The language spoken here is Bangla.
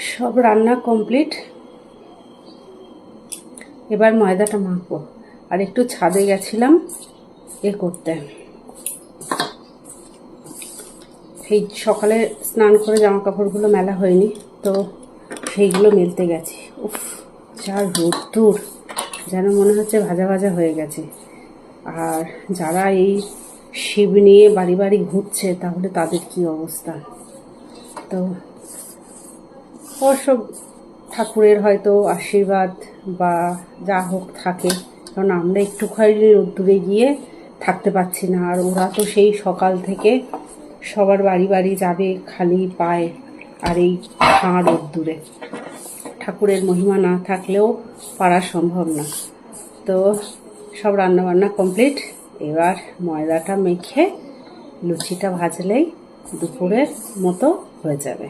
সব রান্না কমপ্লিট। এবার ময়দাটা মাখবো। আর একটু ছাদে গেছিলাম করতে, সেই সকালে স্নান করে জামা কাপড়গুলো মেলা হয়নি, তো সেইগুলো মেলতে গেছি। উফ, যা রোদ্দুর, যেন মনে হচ্ছে ভাজা ভাজা হয়ে গেছে। আর যারা এই শিব নিয়ে বাড়ি বাড়ি ঘুরছে, তাহলে তাদের কি অবস্থা। তো অবশ্য ঠাকুরের হয়তো আশীর্বাদ বা যা হোক থাকে, কারণ আমরা একটুখানি রোদ্দুরে গিয়ে থাকতে পারছি না। আর ওরা তো সেই সকাল থেকে সবার বাড়ি বাড়ি যাবে খালি পায়ে, আর এই হাঁ রোদ্দুরে ঠাকুরের মহিমা না থাকলেও পারা সম্ভব না। তো সব রান্নাবান্না কমপ্লিট। এবার ময়দাটা মেখে লুচিটা ভাজলেই দুপুরের মতো হয়ে যাবে।